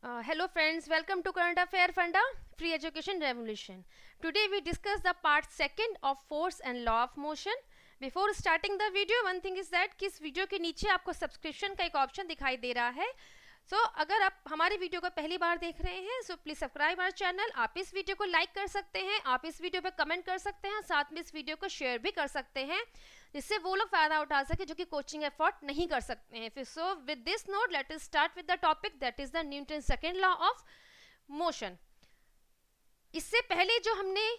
Hello friends, welcome to Current Affair Funda, Free Education Revolution. Today we discuss the part second of force and law of motion. Before starting the video, one thing is that कि इस video के नीचे आपको subscription का एक option दिखाई दे रहा है. अगर आप हमारे वीडियो को पहली बार देख रहे हैं प्लीज सब्सक्राइब आवर चैनल. आप इस वीडियो को लाइक कर सकते हैं, आप इस वीडियो पे कमेंट कर सकते हैं, साथ में इस वीडियो को शेयर भी कर सकते हैं जिससे वो लोग फायदा उठा सके जो कि कोचिंग एफर्ट नहीं कर सकते हैं. फिर with this note let us start with the topic that is the Newton second law of motion. इससे पहले जो हमने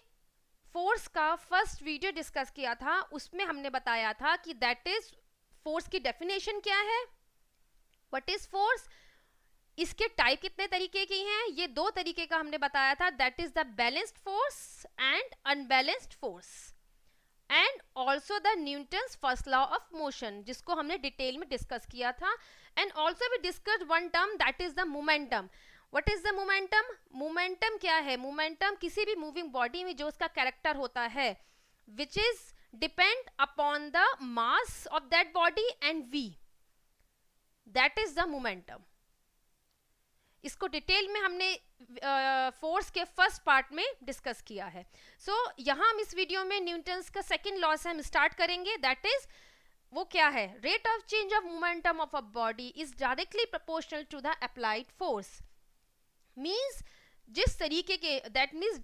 फोर्स का फर्स्ट वीडियो डिस्कस किया था उसमें हमने बताया था कि दैट इज फोर्स की डेफिनेशन क्या है, व्हाट इज फोर्स, इसके टाइप कितने तरीके की हैं, ये दो तरीके का हमने बताया था, that is the balanced force and unbalanced force, and also the Newton's first law of motion जिसको हमने डिटेल में डिस्कस किया था. And also we discuss one term that is the momentum. What is the momentum? Momentum क्या है? Momentum किसी भी moving body में जो उसका कैरेक्टर होता है which is depend upon the mass of that body and we, that is the momentum. इसको डिटेल में हमने फोर्स के फर्स्ट पार्ट में डिस्कस किया है. यहाँ हम इस वीडियो में न्यूटन्स का सेकेंड लॉ से हम स्टार्ट करेंगे. दैट इज वो क्या है? Rate of change of momentum of a body is directly proportional to the applied force. Means जिस तरीके के दैट मीन्स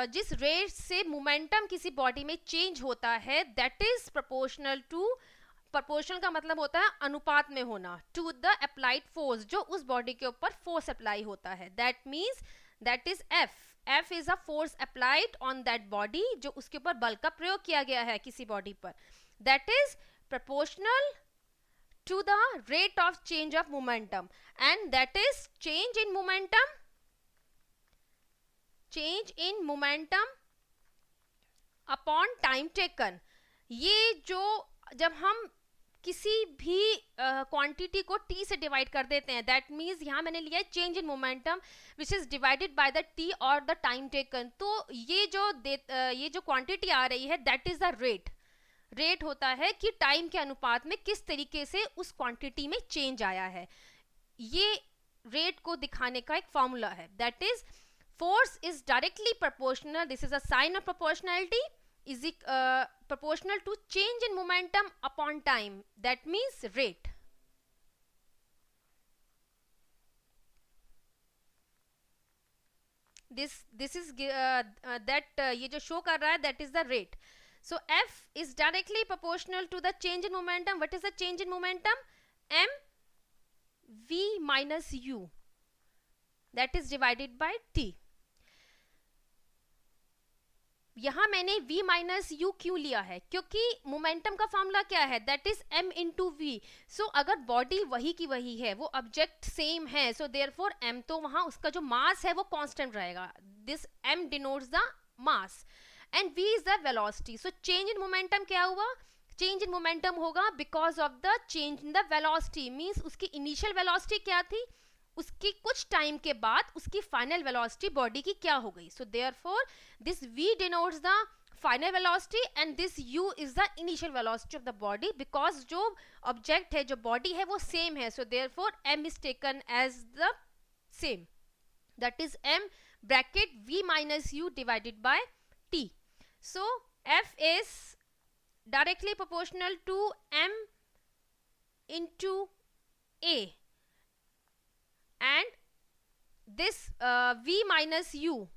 जिस रेट से मोमेंटम किसी बॉडी में चेंज होता है that is proportional to, proportional का मतलब होता है अनुपात में होना, टू द अप्लाइड फोर्स जो उस बॉडी के ऊपर फोर्स अप्लाई होता है. That means that is F is a force applied on that body जो उसके ऊपर बल का प्रयोग किया गया है किसी बॉडी पर. That is proportional to the rate of change of momentum and that is change in momentum upon time taken. ये जो जब हम किसी भी क्वांटिटी को t से डिवाइड कर देते हैं दैट मीन्स यहाँ मैंने लिया है change in momentum which is divided by the t और द टाइम टेकन. तो ये जो क्वांटिटी आ रही है दैट इज द रेट होता है कि टाइम के अनुपात में किस तरीके से उस क्वांटिटी में चेंज आया है. ये रेट को दिखाने का एक फॉर्मूला है. That is force is directly proportional, this is a sign of proportionality, is proportional to change in momentum upon time, that means rate. This is that ये जो show कर रहा है that is the rate. So F is directly proportional to the change in momentum. What is the change in momentum? M V minus U, that is divided by T. यहां मैंने v minus you क्यों लिया है? क्योंकि momentum का formula क्या है? That is m into V. So अगर बॉडी वही की वही है, वो ऑब्जेक्ट सेम है, सो देयरफॉर m तो वहां उसका जो मास है वो कांस्टेंट रहेगा. This m denotes the mass and v is the velocity. So change in momentum क्या हुआ? चेंज इन मोमेंटम होगा because of the change in the velocity. Means उसकी इनिशियल वेलोसिटी क्या थी, उसकी कुछ टाइम के बाद उसकी फाइनल वेलोसिटी बॉडी की क्या हो गई. So therefore this v denotes the final velocity and this u is the initial velocity of the body because जो ऑब्जेक्ट है, जो बॉडी है वो सेम है. So therefore m is taken as the same, that is m bracket v minus u divided by t. So f is directly proportional to m into a and this v minus u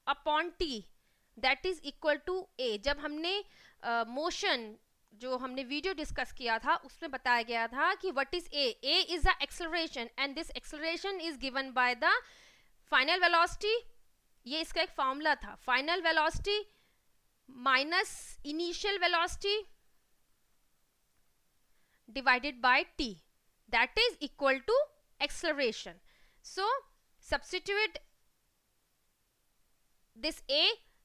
upon t that is equal to a. जब हमने motion जो हमने video discuss किया था उसमें बताया गया था कि what is a is the acceleration and this acceleration is given by the final velocity. ये इसका एक फॉर्मूला था, final velocity minus initial velocity divided by t, that is equal to acceleration. So substitute this a,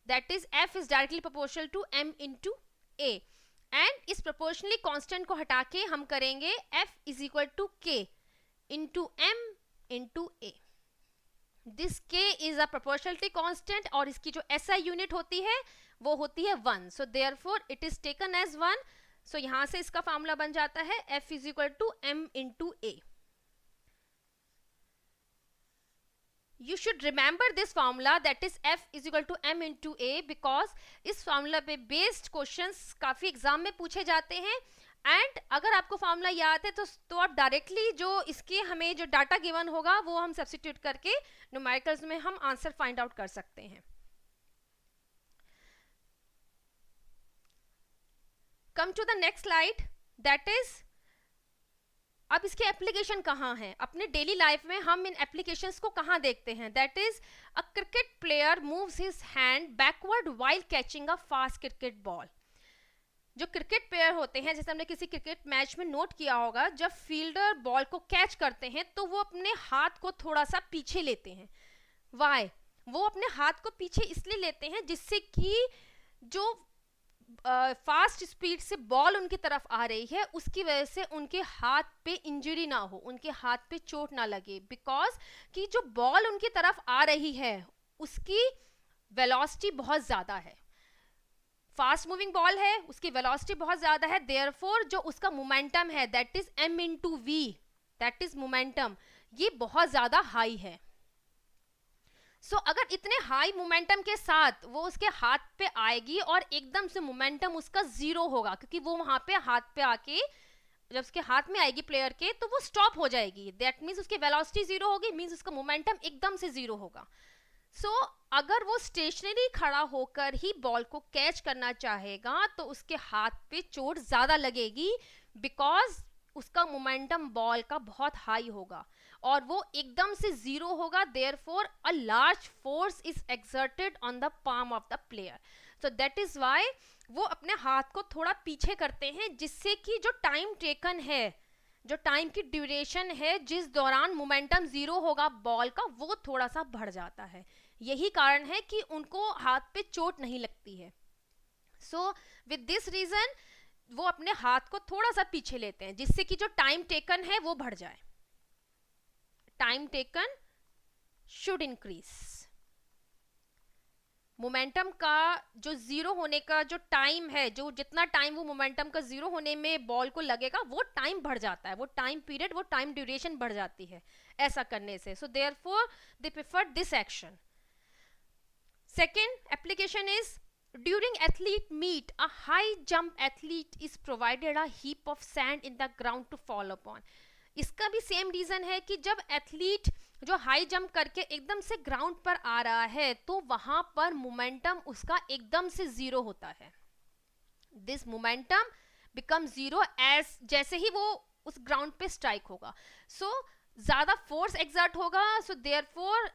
that is f is directly proportional to m into a, and इस proportionally constant को हटा के हम करेंगे f is equal to k into m into a. This k is a proportionality constant और इसकी जो SI unit होती है वो होती है 1. So therefore it is taken as 1. So यहाँ से इसका फॉर्मूला बन जाता है f is equal to m into a. You should remember this formula, that is F is equal to m into A, because इस formula पे based questions काफ़ी exam में पूछे जाते हैं. एंड अगर आपको फॉर्मूला याद है तो आप डायरेक्टली जो इसके हमें जो डाटा गिवन होगा वो हम सब्स्टिट्यूट करके न्यूमेरिकल्स में हम आंसर फाइंड आउट कर सकते हैं. Come to the next slide, that is अब इसके एप्लीकेशन कहाँ हैं. अपने डेली लाइफ में हम इन एप्लीकेशंस को कहाँ देखते हैं. That is a cricket player moves his hand backward while catching a fast cricket ball. जो क्रिकेट प्लेयर होते हैं, जैसे हमने किसी क्रिकेट मैच में नोट किया होगा, जब फील्डर बॉल को कैच करते हैं तो वो अपने हाथ को थोड़ा सा पीछे लेते हैं. वाई? वो अपने हाथ को पीछे इसलिए लेते हैं जिससे कि जो फास्ट स्पीड से बॉल उनकी तरफ आ रही है उसकी वजह से उनके हाथ पे इंजरी ना हो, उनके हाथ पे चोट ना लगे. बिकॉज कि जो बॉल उनकी तरफ आ रही है उसकी वेलोसिटी बहुत ज़्यादा है, फास्ट मूविंग बॉल है, उसकी वेलोसिटी बहुत ज़्यादा है. देयरफॉर जो उसका मोमेंटम है that is m into v, that is momentum, ये बहुत ज़्यादा हाई है. सो अगर इतने हाई मोमेंटम के साथ वो उसके हाथ पे आएगी और एकदम से मोमेंटम उसका जीरो होगा, क्योंकि वो वहां पे हाथ पे आके जब उसके हाथ में आएगी प्लेयर के तो वो स्टॉप हो जाएगी. दैट मीन्स उसकी वेलोसिटी जीरो होगी, मीन्स उसका मोमेंटम एकदम से जीरो होगा. सो अगर वो स्टेशनरी खड़ा होकर ही बॉल को कैच करना चाहेगा तो उसके हाथ पे चोट ज्यादा लगेगी, बिकॉज उसका मोमेंटम बॉल का बहुत हाई होगा और वो एकदम से जीरो होगा. Therefore a large force is exerted on the palm of the player. So that is why वो अपने हाथ को थोड़ा पीछे करते हैं, जिससे कि जो टाइम टेकन है, जो टाइम की ड्यूरेशन है जिस दौरान मोमेंटम जीरो होगा बॉल का, वो थोड़ा सा बढ़ जाता है. यही कारण है कि उनको हाथ पे चोट नहीं लगती है. सो विद दिस रीजन वो अपने हाथ को थोड़ा सा पीछे लेते हैं, जिससे कि जो टाइम टेकन है वो बढ़ जाए. Time taken should increase. Momentum का जो जीरो होने का जो टाइम है, जो जितना टाइम वो मोमेंटम का जीरो होने में बॉल को लगेगा वो टाइम बढ़ जाता है, वो टाइम पीरियड, वो टाइम ड्यूरेशन बढ़ जाती है ऐसा करने से. So therefore they prefer this action. Second application is during athlete meet a high jump athlete is provided a heap of sand in the ground to fall upon. इसका भी same reason है कि जब एथलीट जो high jump करके एकदम से ground पर आ रहा है तो वहां पर मोमेंटम उसका एकदम से जीरो होता है. This momentum become zero as जैसे ही वो उस ग्राउंड पे स्ट्राइक होगा. सो ज्यादा फोर्स एक्सर्ट होगा. सो देयरफॉर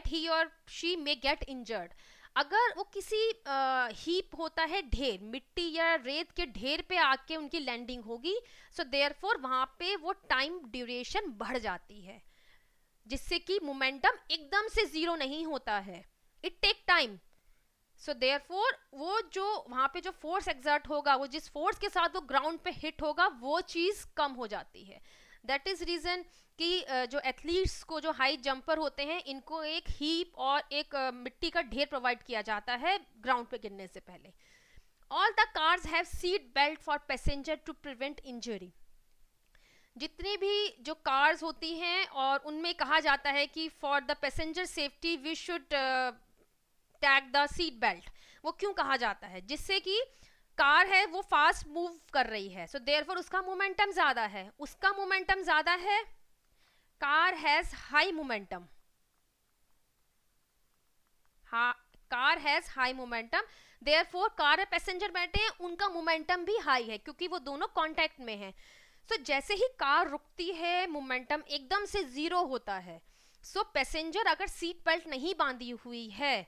ही और शी मे गेट इंजर्ड. अगर वो किसी हीप होता है, ढेर, मिट्टी या रेत के ढेर पे आके उनकी लैंडिंग होगी, सो देयरफॉर वहां पे वो टाइम ड्यूरेशन बढ़ जाती है, जिससे कि मोमेंटम एकदम से जीरो नहीं होता है, it take time. So therefore वो जो वहां पे जो फोर्स एक्सर्ट होगा, वो जिस फोर्स के साथ वो ग्राउंड पे हिट होगा वो चीज कम हो जाती है. दैट इज रीजन कि जो एथलीट्स को, जो हाई जंपर होते हैं, इनको एक हीप और एक मिट्टी का ढेर प्रोवाइड किया जाता है ग्राउंड पे गिरने से पहले. All the cars have seat belt for passenger to prevent injury. जितनी भी जो कार्स होती हैं और उनमें कहा जाता है कि for the passenger safety we should tag the seat belt. वो क्यों कहा जाता है? जिससे कि कार है वो फास्ट मूव कर रही है, सो देयरफॉर उसका मोमेंटम ज्यादा है, उसका मोमेंटम ज्यादा है. Car has high momentum, car has high momentum, therefore car है पैसेंजर बैठे हैं उनका मोमेंटम भी हाई है क्योंकि वो दोनों कांटेक्ट में हैं. सो जैसे ही कार रुकती है मोमेंटम एकदम से जीरो होता है. सो पैसेंजर अगर सीट बेल्ट नहीं बांधी हुई है,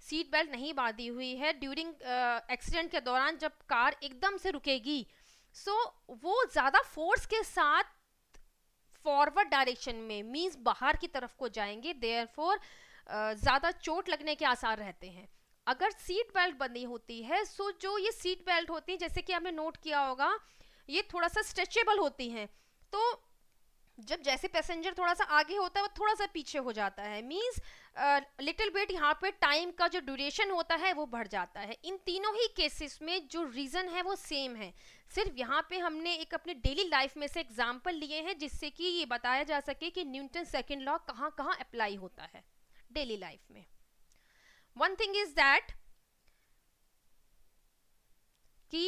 सीट बेल्ट नहीं बांधी हुई है ड्यूरिंग एक्सीडेंट के दौरान जब कार एकदम से रुकेगी, सो वो ज्यादा फोर्स के साथ फॉरवर्ड डायरेक्शन में, मींस बाहर की तरफ को जाएंगे. देयरफॉर ज्यादा चोट लगने के आसार रहते हैं. अगर सीट बेल्ट बंधी होती है, सो जो ये सीट बेल्ट होती है, जैसे कि आपने नोट किया होगा, ये थोड़ा सा स्ट्रेचेबल होती हैं, तो जब जैसे पैसेंजर थोड़ा सा आगे होता है वो थोड़ा सा पीछे हो जाता है, मीन्स लिटिल बिट यहाँ पे टाइम का जो ड्यूरेशन होता है वो बढ़ जाता है। इन तीनों ही केसेस में जो रीज़न है वो सेम है, सिर्फ यहाँ पे हमने एक अपने डेली लाइफ में से एग्जाम्पल लिए हैं जिससे कि ये बताया जा सके कि न्यूटन सेकेंड लॉ कहाँ कहाँ अप्लाई होता है डेली लाइफ में। वन थिंग इज दैट कि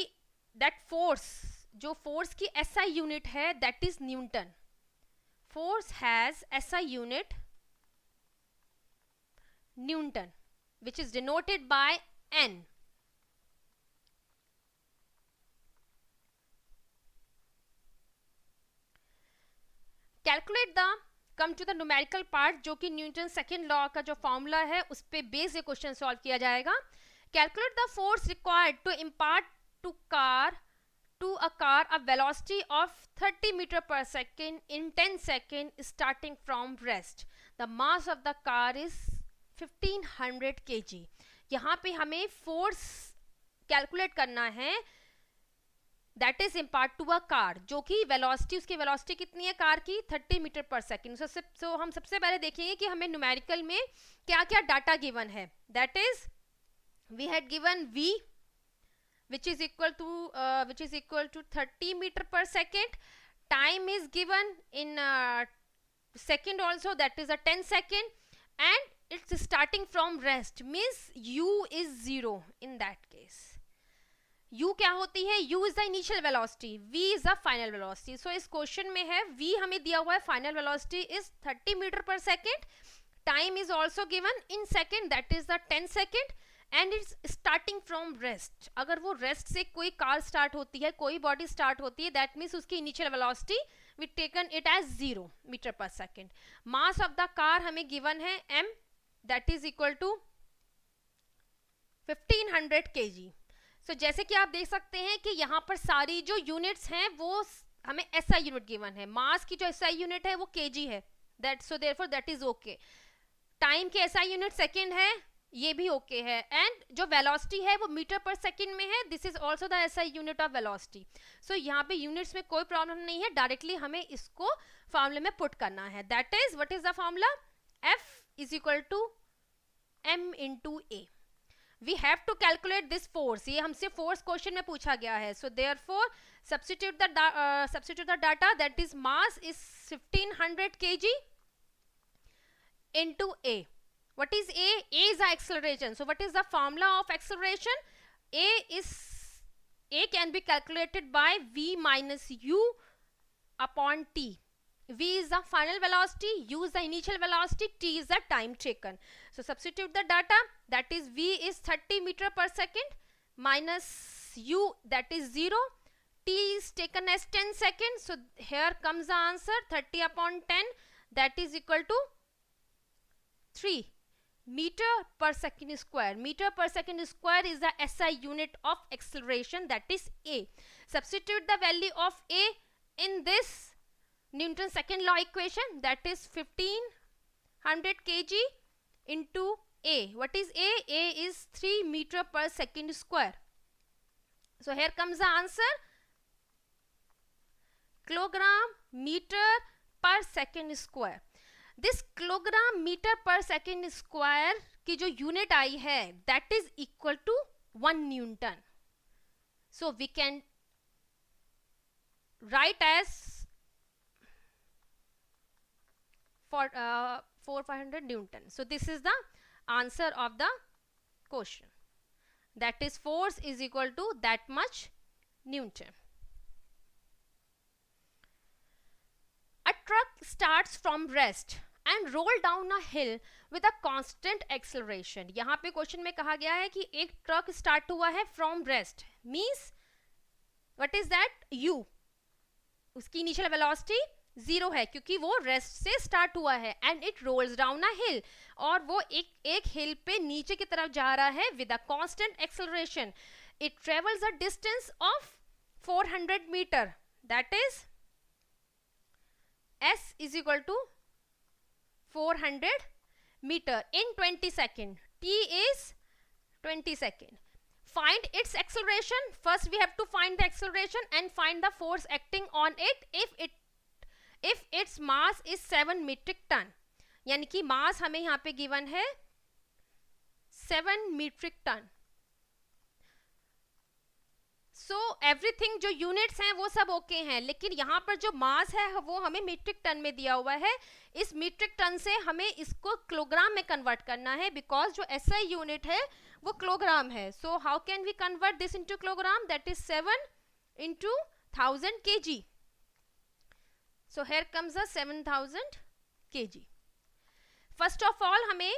दैट फोर्स, जो फोर्स की एसआई यूनिट है that is Newton. Force has SI unit Newton, which is denoted by N. Calculate the, come to the numerical part, जो कि Newton second law का जो formula है उस पे बेस ये क्वेश्चन सॉल्व किया जाएगा। Calculate the force required to impart to a car a velocity of 30 meter per second in 10 seconds starting from rest. The mass of the car is 1500 kg. यहाँ पे हमें force calculate करना है that is impart to a car, जो कि velocity, उसकी velocity कितनी है कार की 30 मीटर पर सेकेंड। सो हम सबसे पहले देखेंगे कि हमें न्यूमेरिकल में क्या क्या डाटा गिवन है। That is we had given v which is equal to 30 meter per second. Time is given in second also, that is a 10 second, and it's starting from rest, means u is 0 in that case. u क्या होती है? u is the initial velocity, v is the final velocity. so इस question में है v हमें दिया हुआ है, final velocity is 30 meter per second, time is also given in second, that is the 10 second, and it's starting from rest. अगर वो rest से कोई कार स्टार्ट होती है, कोई बॉडी स्टार्ट होती है, दैट मीन्स उसकी initial velocity V taken it as 0 metre per second. Mass of the car हमें गिवन है m, that is equal to 1500 kg। So जैसे कि आप देख सकते हैं कि यहाँ पर सारी जो यूनिट्स हैं वो हमें SI यूनिट गिवन है। मास की जो SI यूनिट है वो kg है, that so therefore that is okay. Time की SI यूनिट सेकेंड है, ये भी ओके है, एंड जो वेलोसिटी है वो मीटर पर सेकंड में है, this is also the SI unit of velocity. So यहाँ पे यूनिट्स में कोई प्रॉब्लम नहीं है, डायरेक्टली हमें इसको फॉर्मूले में पुट करना है। That is what is the formula? F is equal to m into a. We have to calculate this force, ये हमसे फोर्स क्वेश्चन में पूछा गया है। So therefore substitute the data, that is mass is 1500 kg into a. What is A? A is the acceleration. So what is the formula of acceleration? A can be calculated by v minus u upon t. V is the final velocity, u is the initial velocity, t is the time taken. So substitute the data, that is v is 30 meter per second minus u, that is 0, t is taken as 10 seconds. So here comes the answer, 30 upon 10, that is equal to 3 meter per second square. Meter per second square is the SI unit of acceleration, that is A. Substitute the value of A in this Newton's second law equation, that is 1500 kg into A. What is A? A is 3 meter per second square. So here comes the answer, kilogram meter per second square. This kilogram metre per second square की जो unit आई है that is equal to 1 newton. So we can write as 4500 newton. So this is the answer of the question, that is force is equal to that much newton. A truck starts from rest and roll down a hill with a constant acceleration. यहाँ पे question में कहा गया है कि एक truck start हुआ है from rest, means what is that? u, उसकी इनिशियल वेलोसिटी 0 है क्योंकि वो रेस्ट से स्टार्ट हुआ है, and it rolls down a hill, और वो एक हिल पे नीचे की तरफ जा रहा है with a constant acceleration. It travels a distance of 400 metre, that is S is equal to 400 meter in 20 seconds. T is 20 seconds. Find its acceleration. First we have to find the acceleration and find the force acting on it. If its mass is 7 metric ton, यानी कि mass हमें यहाँ पे given है 7 metric ton. So everything जो units हैं वो सब ओके हैं, लेकिन यहाँ पर जो मास है वो हमें मीट्रिक टन में दिया हुआ है। इस मीट्रिक टन से हमें इसको किलोग्राम में कन्वर्ट करना है, बिकॉज जो एसआई यूनिट है वो किलोग्राम है। So how can we convert this into kilogram? दैट इज 7 into 1000 kg. So here comes the 7000 kg. First of all हमें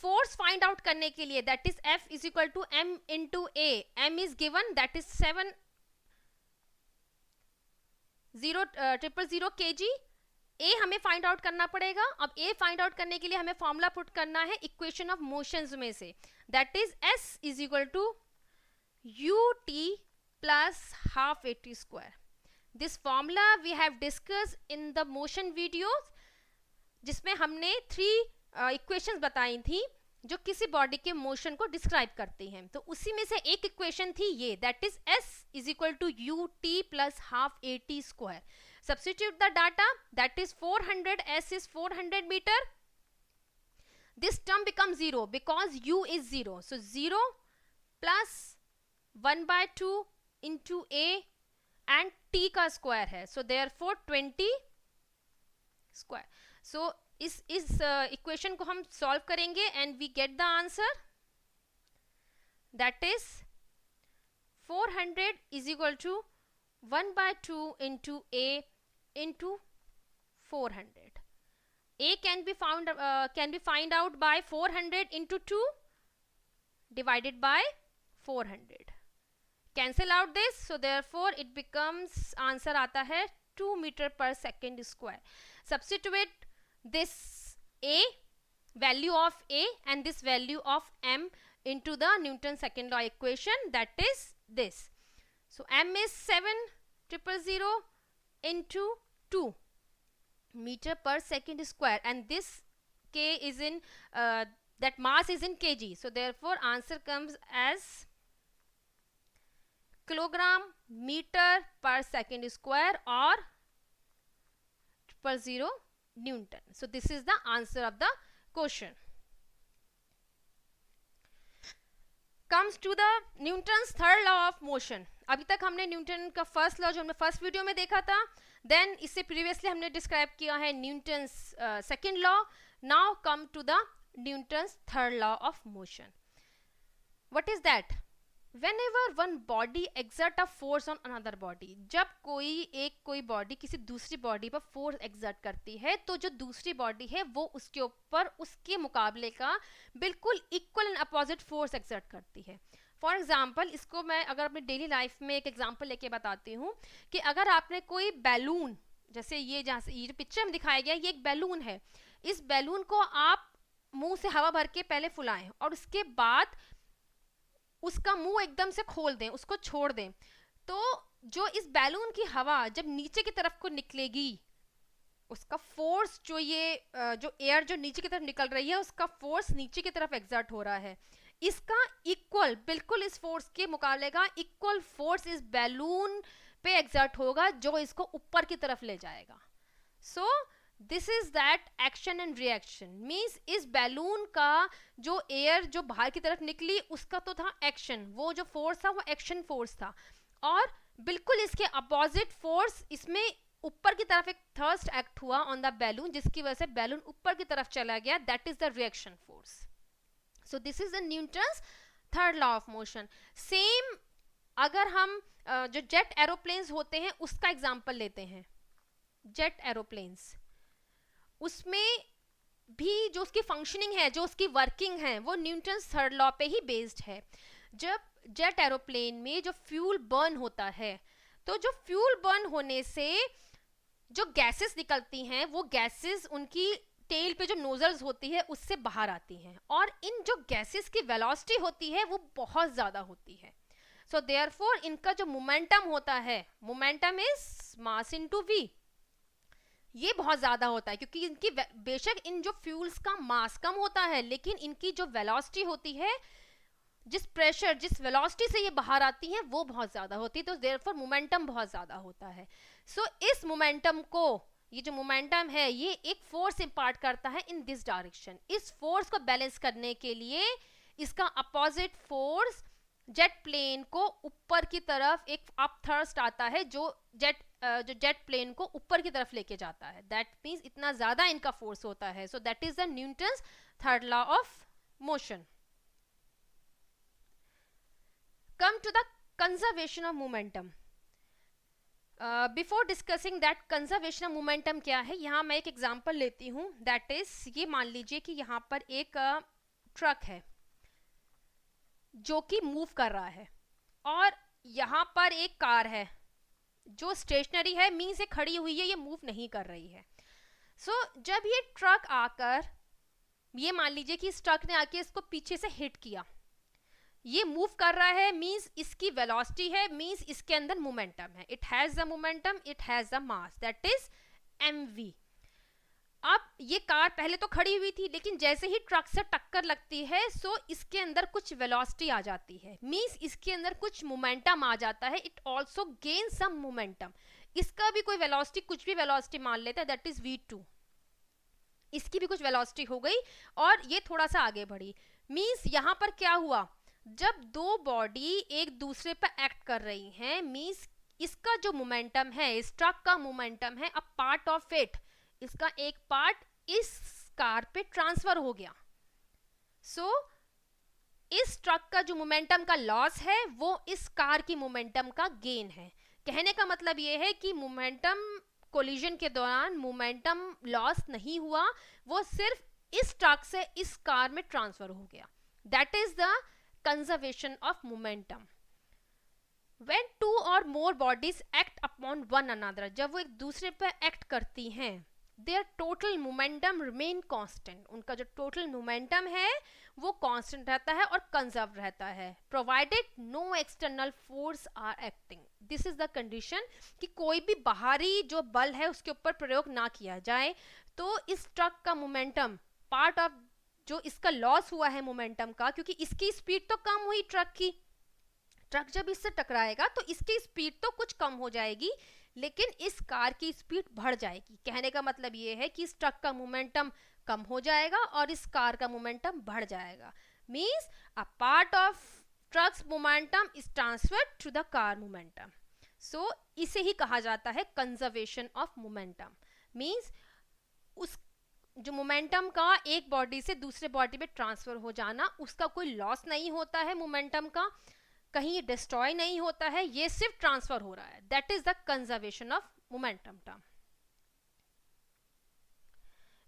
force find out करने के लिए, that is F is equal to M into A. M is given, that is 7,000 kg. A हमें find out करना पड़ेगा। अब A find out करने के लिए हमें फॉर्मूला पुट करना है इक्वेशन ऑफ मोशंस में से, that is S is equal to UT plus half at square. This formula we have discussed in the motion videos, जिसमें हमने 3 इक्वेशंस बताई थी जो किसी बॉडी के मोशन को डिस्क्राइब करती हैं। तो उसी में से एक इक्वेशन थी ये, that is S is equal to UT plus half AT square. Substitute the data, that is 400, S is 400 meter. This term becomes 0 because U is 0. So 0 plus 1 by 2 into A and T का square है, so therefore 20 square. so इस equation को हम solve करेंगे and we get the answer, that is 400 is equal to 1 by 2 into A into 400. A can be find out by 400 into 2 divided by 400. Cancel out this, so therefore it becomes, answer आता है 2 meter per second square. Substitute this A, value of A and this value of M into the Newton's second law equation, that is this. So M is 7,000 into 2 meter per second square, and this K is in that mass is in kg, so therefore answer comes as kilogram meter per second square or 000 Newton. So this is the answer of the question. Comes to the Newton's third law of motion. अभी तक हमने Newton का first law जो हमने first video में देखा था, then इससे प्रीवियसली हमने डिस्क्राइब किया है Newton's second law. Now come to the Newton's third law of motion. What is that? Whenever one body exert a force on another body, जब कोई बॉडी किसी दूसरी बॉडी पर फोर्स एक्सर्ट करती है, तो जो दूसरी बॉडी है वो उसके ऊपर उसके मुकाबले का बिल्कुल equal and opposite force exert करती है। फॉर एग्जाम्पल, इसको मैं अगर अपनी डेली लाइफ में एक एग्जाम्पल लेके बताती हूँ कि अगर आपने कोई बैलून, जैसे ये जहाँ से ये जो पिक्चर में दिखाया गया, ये एक बैलून है, इस बैलून को आप मुंह से हवा भर के पहले फुलाएं और उसके बाद उसका मुंह एकदम से खोल दें, उसको छोड़ दें, तो जो इस बैलून की हवा जब नीचे की तरफ को निकलेगी, उसका फोर्स जो एयर जो नीचे की तरफ निकल रही है, उसका फोर्स नीचे की तरफ एग्जर्ट हो रहा है, इसका इक्वल, बिल्कुल इस फोर्स के मुकाबले का इक्वल फोर्स इस बैलून पे एग्जर्ट होगा जो इसको ऊपर की तरफ ले जाएगा। सो this is that action and reaction, means इस बैलून का जो एयर जो बाहर की तरफ निकली उसका तो था एक्शन, वो जो फोर्स था वो एक्शन फोर्स था, और बिल्कुल इसके अपोजिट फोर्स इसमें ऊपर की तरफ एक थर्स्ट एक्ट हुआ ऑन द बैलून, जिसकी वजह से बैलून ऊपर की तरफ चला गया, that is the reaction force. So this is the Newton's third law of motion. Same अगर हम जो जेट एरोप्लेन्स होते हैं उसका एग्जाम्पल लेते हैं, जेट एरोप्लेन्स, उसमें भी जो उसकी फंक्शनिंग है, जो उसकी वर्किंग है, वो न्यूटन्स थर्ड लॉ पे ही बेस्ड है। जब जेट एरोप्लेन में जो फ्यूल बर्न होता है, तो जो फ्यूल बर्न होने से जो गैसेस निकलती हैं, वो गैसेस उनकी टेल पे जो नोजल्स होती है उससे बाहर आती हैं, और इन जो गैसेस की वेलोसिटी होती है वो बहुत ज़्यादा होती है। सो देयरफॉर इनका जो मोमेंटम होता है, momentum is mass into v, ये बहुत ज़्यादा होता है, क्योंकि इनकी बेशक इन जो फ्यूल्स का मास कम होता है, लेकिन इनकी जो वेलोसिटी होती है, जिस प्रेशर जिस वेलोसिटी से ये बाहर आती है वो बहुत ज़्यादा होती है, तो देयरफॉर मोमेंटम बहुत ज़्यादा होता है। सो इस मोमेंटम को ये जो मोमेंटम है ये एक फोर्स इम्पार्ट करता है इन दिस डायरेक्शन। इस फोर्स को बैलेंस करने के लिए इसका अपोजिट फोर्स जेट प्लेन को ऊपर की तरफ एक अप थ्रस्ट आता है जो जेट प्लेन को ऊपर की तरफ लेके जाता है। दैट मीन्स इतना ज्यादा इनका फोर्स होता है। So that is the Newton's third law of motion. Come to the conservation of momentum. Before discussing that conservation of momentum क्या है, यहाँ मैं एक एग्जांपल लेती हूँ। दैट इज, ये मान लीजिए कि यहाँ पर एक ट्रक है जो कि मूव कर रहा है और यहाँ पर एक कार है जो स्टेशनरी है, मीन्स ये खड़ी हुई है, ये मूव नहीं कर रही है। सो जब ये ट्रक आकर, ये मान लीजिए कि इस ट्रक ने आके इसको पीछे से हिट किया, ये मूव कर रहा है, मीन्स इसकी वेलोसिटी है, मीन्स इसके अंदर मोमेंटम है। It has the momentum, it has the mass, that is mv। अब ये कार पहले तो खड़ी हुई थी, लेकिन जैसे ही ट्रक से टक्कर लगती है सो इसके अंदर कुछ वेलोसिटी आ जाती है, मीन्स इसके अंदर कुछ मोमेंटम आ जाता है। It also gain some momentum. इसका भी कोई वेलोसिटी, कुछ भी वेलोसिटी मान लेते हैं, दैट इज v2। इसकी भी कुछ वेलोसिटी हो गई और ये थोड़ा सा आगे बढ़ी। मीन्स यहाँ पर क्या हुआ, जब दो बॉडी एक दूसरे पर एक्ट कर रही हैं, मीन्स इसका जो मोमेंटम है, इस ट्रक का मोमेंटम है, अ पार्ट ऑफ इट, इसका एक पार्ट इस कार पे ट्रांसफर हो गया। सो इस ट्रक का जो मोमेंटम का लॉस है वो इस कार की मोमेंटम का गेन है। कहने का मतलब ये है कि मोमेंटम कोलिजन के दौरान मोमेंटम लॉस नहीं हुआ, वो सिर्फ इस ट्रक से इस कार में ट्रांसफर हो गया। That is the conservation of momentum. When two or more bodies act upon one another, जब वो एक दूसरे पर एक्ट करती हैं, their total momentum remain constant, उनका जो total momentum है वो constant रहता है और conserved रहता है, provided no external force are acting। this is the condition कि कोई भी बाहरी जो बल है उसके ऊपर प्रयोग ना किया जाए। तो इस ट्रक का मोमेंटम, पार्ट ऑफ जो इसका लॉस हुआ है मोमेंटम का, क्योंकि इसकी स्पीड तो कम हुई ट्रक की, ट्रक जब इससे टकराएगा तो इसकी स्पीड तो कुछ कम हो जाएगी, लेकिन इस कार की स्पीड बढ़ जाएगी। कहने का मतलब ये है कि इस ट्रक का मोमेंटम कम हो जाएगा और इस कार का मोमेंटम बढ़ जाएगा। Means a part of truck's momentum is transferred to the car momentum. So इसे ही कहा जाता है कंजर्वेशन ऑफ मोमेंटम। मींस उस जो मोमेंटम का एक बॉडी से दूसरे बॉडी में ट्रांसफर हो जाना, उसका कोई लॉस नहीं होता है मोमेंटम का, कहीं डिस्ट्रॉय नहीं होता है, ये सिर्फ ट्रांसफर हो रहा है। That is the conservation of momentum term.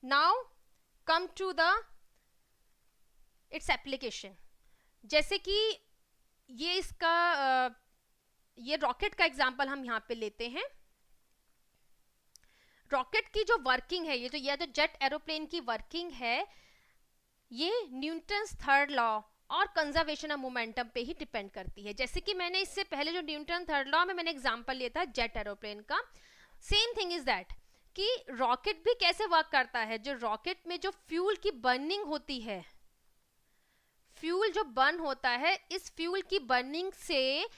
Now come to the its application. जैसे कि ये इसका ये रॉकेट का एग्जांपल हम यहाँ पे लेते हैं। रॉकेट की जो वर्किंग है, ये जो जेट एरोप्लेन की वर्किंग है, ये न्यूटन्स थर्ड लॉ और कंजर्वेशन ऑफ मोमेंटम पे ही डिपेंड करती है। जैसे कि मैंने इससे पहले जो न्यूटन थर्ड लॉ में मैंने एग्जांपल लिया था जेट एरोप्लेन का, सेम थिंग इज दैट कि रॉकेट भी कैसे वर्क करता है। जो रॉकेट में जो फ्यूल की बर्निंग होती है, फ्यूल जो बर्न होता है, इस फ्यूल की बर्निंग से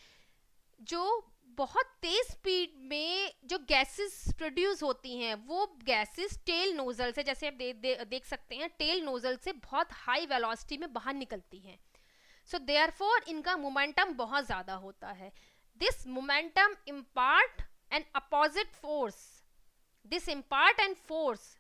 जो बहुत तेज स्पीड में जो गैसेस प्रोड्यूस होती हैं, वो गैसेस टेल नोजल से, जैसे आप देख सकते हैं, टेल नोजल से बहुत हाई वेलोसिटी में बाहर निकलती हैं। सो देयरफॉर इनका मोमेंटम बहुत ज्यादा होता है। This momentum impart N opposite force, this impart and force,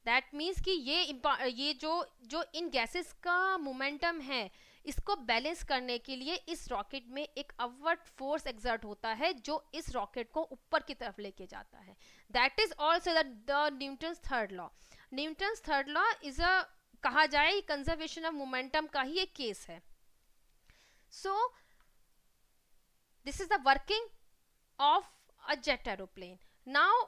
that means कि ये जो इन गैसेस का मोमेंटम है, इसको बैलेंस करने के लिए इस रॉकेट में एक अपवर्ड फोर्स एक्सर्ट होता है जो इस रॉकेट को ऊपर की तरफ लेके जाता है। That is also the Newton's third law. Newton's third law is a, कहा जाए, कंजर्वेशन ऑफ मोमेंटम का ही एक केस है। सो this is the working of a jet aeroplane. Now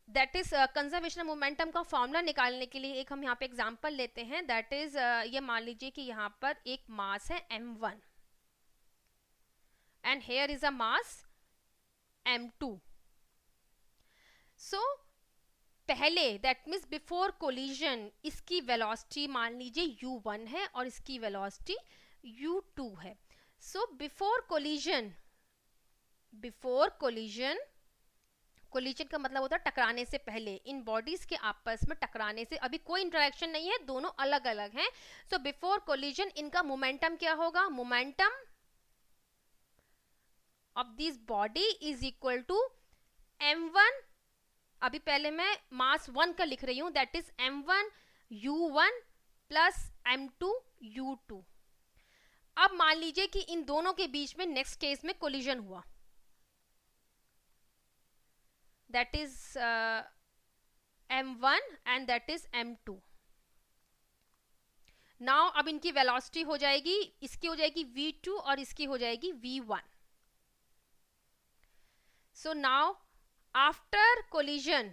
that is conservation of momentum का फॉर्मूला निकालने के लिए एक हम यहाँ पे एग्जांपल लेते हैं। दैट इज ये मान लीजिए कि यहाँ पर एक मास है m1 and here is a mass m2। सो पहले, दैट मीन्स बिफोर कोलिजन, इसकी वेलोसिटी मान लीजिए u1 है और इसकी वेलोसिटी u2 है। सो बिफोर कोलिजन कोलिजन का मतलब होता है टकराने से पहले, इन बॉडीज के आपस में टकराने से अभी कोई इंटरेक्शन नहीं है, दोनों अलग अलग हैं. सो बिफोर कोलिजन इनका मोमेंटम क्या होगा? Momentum of this body is equal to m1, अभी पहले मैं मास 1 का लिख रही हूं, that is m1 u1 plus m2 u2. अब मान लीजिए कि इन दोनों के बीच में नेक्स्ट केस में कोलिजन हुआ, that is m1 and that is m2. now अब इनकी वेलोसिटी हो जाएगी, इसकी हो जाएगी v2 और इसकी हो जाएगी v1. so now after collision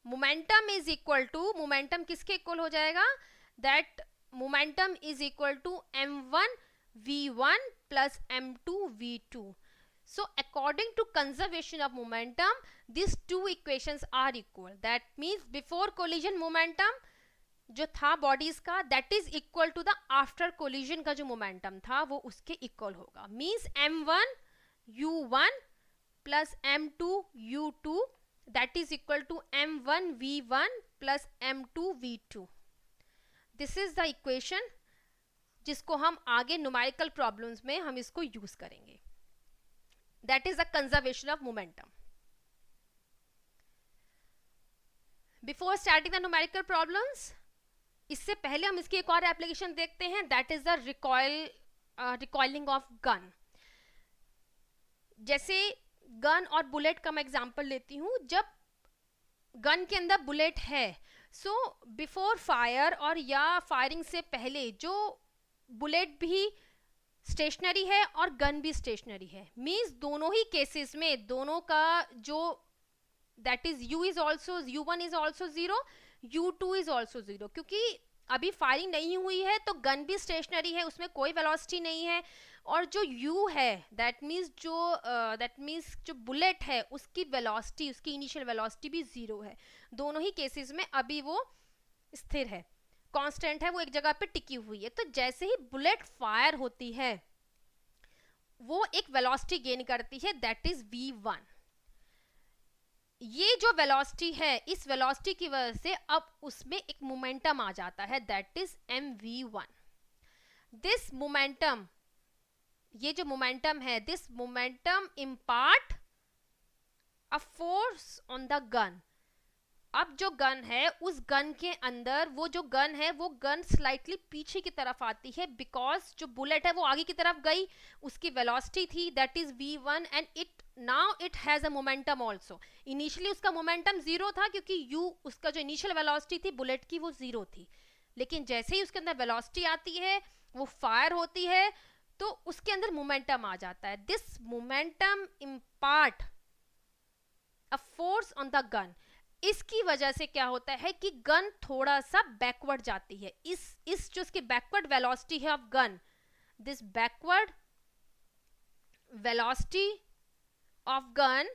momentum is equal to, momentum किसके इक्वल हो जाएगा? that momentum is equal to m1 v1 plus m2 v2. So according to conservation of momentum, these two equations are equal. That means before collision momentum जो था bodies का, that is equal to the after collision का जो momentum था वो उसके equal होगा. Means m1 u1 plus m2 u2 that is equal to m1 v1 plus m2 v2. This is the equation जिसको हम आगे numerical problems में हम इसको use करेंगे. That is the conservation of momentum. Before starting the numerical problems, इससे पहले हम इसकी एक और एप्लीकेशन देखते हैं, that is the recoiling of gun. जैसे गन और बुलेट का मैं एग्जांपल लेती हूँ. जब गन के अंदर बुलेट है, सो बिफोर फायर और या फायरिंग से पहले जो बुलेट भी स्टेशनरी है और गन भी स्टेशनरी है. मीन्स दोनों ही केसेस में दोनों का जो that is u is also u1 is also 0, u2 is also 0. क्योंकि अभी फायरिंग नहीं हुई है तो गन भी स्टेशनरी है, उसमें कोई वेलोसिटी नहीं है, और जो u है दैट मीन्स जो बुलेट है उसकी वेलोसिटी, उसकी इनिशियल वेलोसिटी भी 0 है. दोनों ही केसेस में अभी वो स्थिर है, कांस्टेंट है, वो एक जगह पे टिकी हुई है. तो जैसे ही बुलेट फायर होती है वो एक वेलोसिटी गेन करती है, दैट इज v1. ये जो वेलोसिटी है, इस वेलोसिटी की वजह से अब उसमें एक मोमेंटम आ जाता है, that is mv1. This momentum, ये जो मोमेंटम है, this momentum impart a force on the gun. अब जो गन है उस गन के अंदर, वो जो गन है वो गन स्लाइटली पीछे की तरफ आती है, बिकॉज जो बुलेट है वो आगे की तरफ गई, उसकी वेलोसिटी थी that is v1 and it now it has a momentum also. Initially उसका मोमेंटम 0 था क्योंकि u, उसका जो इनिशियल वेलोसिटी थी बुलेट की, वो 0 थी. लेकिन जैसे ही उसके अंदर वेलोसिटी आती है, वो फायर होती है, तो उसके अंदर मोमेंटम आ जाता है. This momentum impart a force on the gun. इसकी वजह से क्या होता है कि गन थोड़ा सा बैकवर्ड जाती है. इस जो इसकी बैकवर्ड वेलोसिटी है of gun, this backward velocity of gun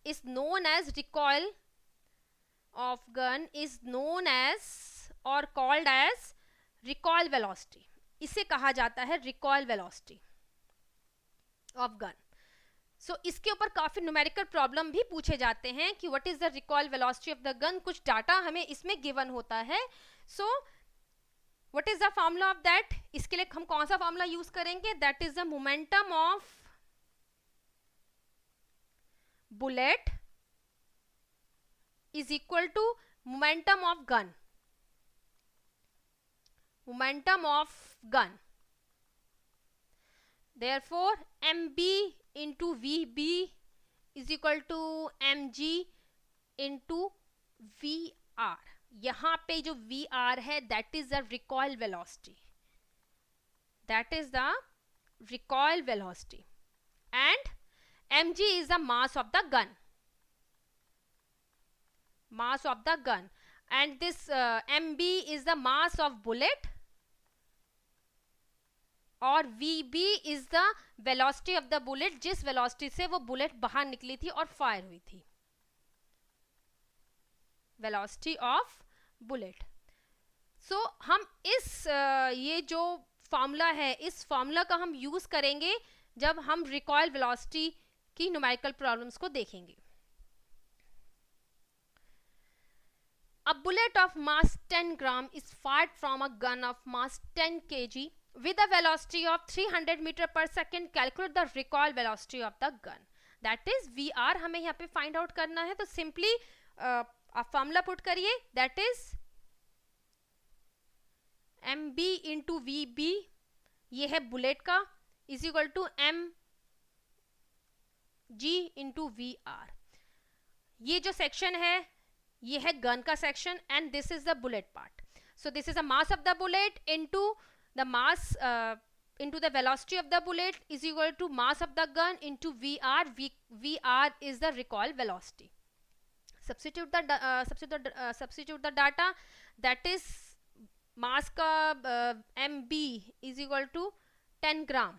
is known as recoil of gun, is known as और कॉल्ड एज रिकॉइल वेलोसिटी. इसे कहा जाता है recoil velocity of gun. So इसके ऊपर काफी न्यूमेरिकल प्रॉब्लम भी पूछे जाते हैं कि what is the recoil velocity of the gun. कुछ डाटा हमें इसमें गिवन होता है. So what is the formula of that? इसके लिए हम कौन सा फॉर्मूला यूज करेंगे? That is the momentum of bullet is equal to momentum of gun. Momentum of gun, therefore mb into vb is equal to mg into vr. यहाँ पे जो vr है that is the recoil velocity, that is the recoil velocity, and mg is the mass of the gun, mass of the gun, and this mb is the mass of bullet, और vb is the velocity of the bullet, जिस velocity से वो bullet बाहर निकली थी और fire हुई थी, वेलोसिटी ऑफ बुलेट. सो हम इस ये जो फॉर्मूला है, इस फॉर्मूला का हम यूज करेंगे जब हम रिकॉइल वेलोसिटी की न्यूमेरिकल प्रॉब्लम्स को देखेंगे. A bullet of mass 10 gram is fired from a gun of mass 10 kg with a velocity of 300 meter per second. Calculate the recoil velocity of the gun. That is VR हमें यहाँ पे find out करना है. तो simply आप formula put करिए, that is mb into vb, ये है बुलेट का, is equal to mg into vr. ये जो सेक्शन है ये है गन का section and this is the bullet part. So this is the mass of the bullet into the mass into the velocity of the bullet is equal to mass of the gun into VR. VR is the recoil velocity. Substitute the data, that is mass का mb is equal to 10 gram.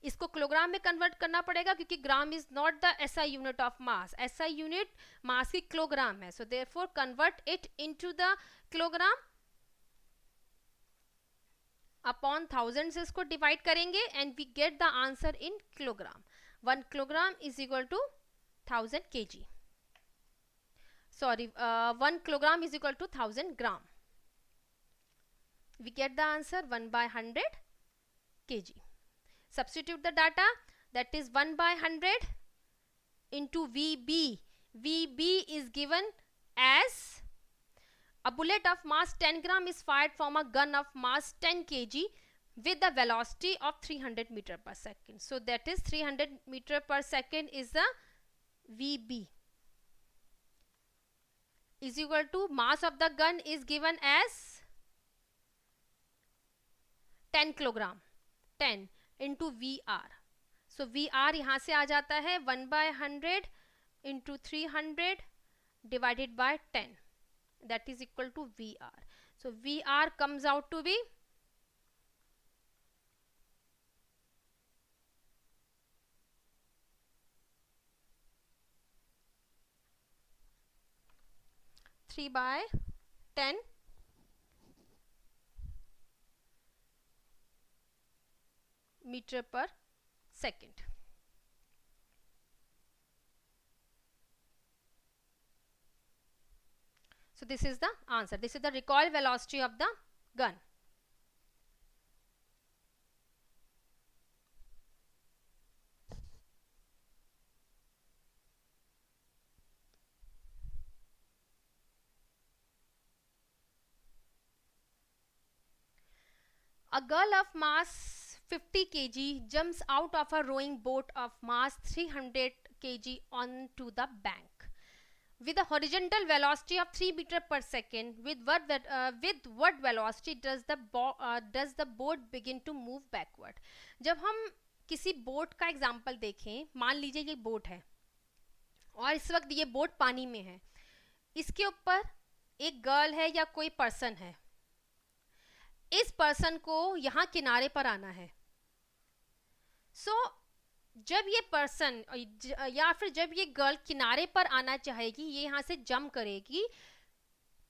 इसको kilogram में convert करना पड़ेगा क्योंकि gram is not the SI unit of mass. SI unit mass की kilogram है. So therefore convert it into the kilogram. Upon 1000 से इसको डिवाइड करेंगे and we get the answer in kilogram. 1 kilogram is equal to 1000 kg. Sorry, 1 kilogram is equal to 1000 gram. We get the answer 1/100 kg. Substitute the data, that is 1/100 into VB. VB is given as a bullet of mass 10 gram is fired from a gun of mass 10 kg with the velocity of 300 meter per second. So that is 300 meter per second is the VB is equal to mass of the gun is given as 10 kilogram. 10 into VR. So VR यहाँ से आ जाता है 1/100 into 300 divided by 10. That is equal to VR. So VR comes out to be 3/10 meter per second. So this is the answer. This is the recoil velocity of the gun. A girl of mass 50 kg jumps out of a rowing boat of mass 300 kg onto the bank with a horizontal velocity of 3 meter per second. With what velocity does the boat begin to move backward? जब हम किसी boat का example देखें, मान लीजिए ये boat है और इस वक्त ये बोट पानी में है. इसके ऊपर एक गर्ल है या कोई पर्सन है. इस पर्सन को यहाँ किनारे पर आना है. सो जब ये पर्सन या फिर जब ये गर्ल किनारे पर आना चाहेगी, ये यहाँ से जंप करेगी,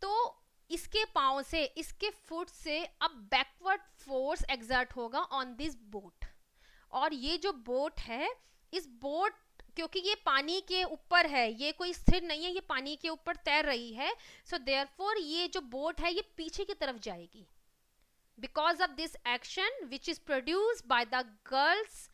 तो इसके पाँव से, इसके फुट से अब बैकवर्ड फोर्स एक्सर्ट होगा ऑन दिस बोट. और ये जो बोट है, इस बोट क्योंकि ये पानी के ऊपर है, ये कोई स्थिर नहीं है, ये पानी के ऊपर तैर रही है. सो देयरफॉर ये जो बोट है ये पीछे की तरफ जाएगी. Because of this action which is produced by the girls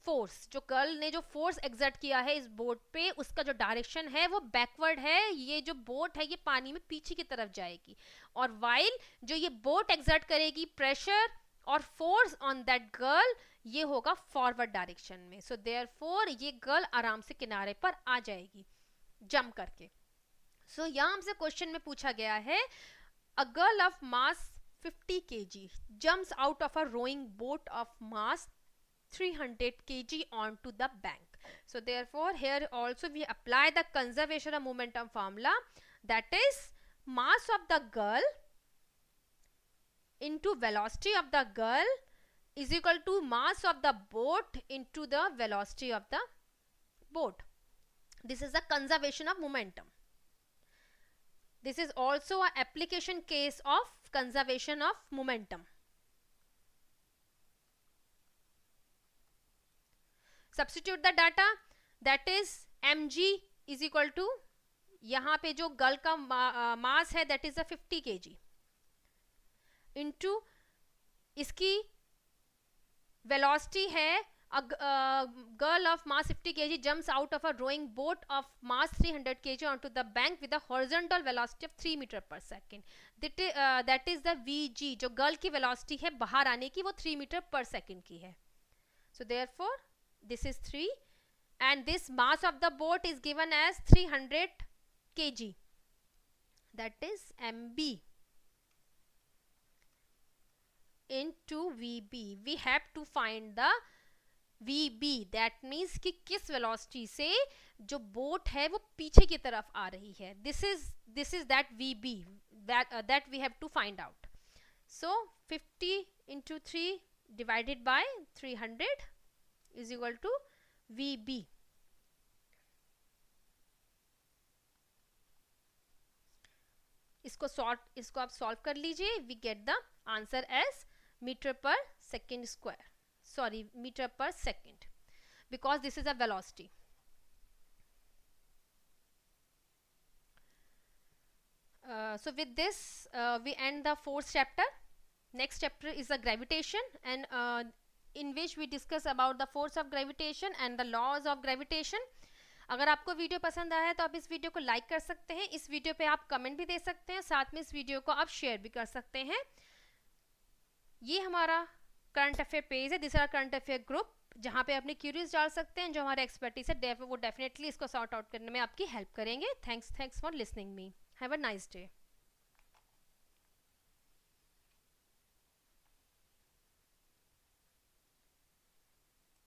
force, जो गर्ल ने जो फोर्स एक्सर्ट किया है इस बोट पे, उसका जो डायरेक्शन है वो बैकवर्ड है. ये जो बोट है ये पानी में पीछे की तरफ जाएगी. और वाइल जो ये बोट एक्सर्ट करेगी प्रेशर और फोर्स ऑन दैट गर्ल, ये होगा फॉरवर्ड डायरेक्शन में. सो देयरफॉर ये गर्ल आराम से किनारे पर आ जाएगी जंप करके. सो यहाँ हमसे क्वेश्चन में पूछा गया है, a girl of mass 50 kg jumps out of a rowing boat of mass 300 kg onto the bank. So therefore here also we apply the conservation of momentum formula, that is mass of the girl into velocity of the girl is equal to mass of the boat into the velocity of the boat. This is a conservation of momentum. This is also an application case of conservation of momentum. Substitute the data, that is mg is equal to, यहाँ पे जो girl का mass है that is 50 kg into इसकी velocity है, girl of mass 50 kg jumps out of a rowing boat of mass 300 kg onto the bank with a horizontal velocity of 3 meter per second. That is the vg, जो girl की velocity है बाहर आने की, वो 3 meter per second की है. So therefore this is 3 and this mass of the boat is given as 300 kg, that is mb into vb. We have to find the vb, that means कि किस velocity से जो boat है वो पीछे की तरफ आ रही है. This is that vb that we have to find out. So 50 into 3 divided by 300 is equal to vb. इसको आप सॉल्व कर लीजिए. We get the answer as meter per second square, sorry, meter per second, because this is a velocity. So with this we end the fourth chapter. Next chapter is the gravitation, and in which we discuss about the force of gravitation and the laws of gravitation. अगर आपको video पसंद आया है तो आप इस video को like कर सकते हैं, इस वीडियो पे आप कमेंट भी दे सकते हैं, साथ में इस वीडियो को आप शेयर भी कर सकते हैं. ये हमारा करंट अफेयर पेज है, दूसरा करंट अफेयर ग्रुप, जहाँ पे अपने क्यूरीज डाल सकते हैं. जो हमारे एक्सपर्टीज है वो डेफिनेटली इसको सॉर्ट आउट करने में आपकी हेल्प करेंगे. Thanks for listening me. Have a nice day.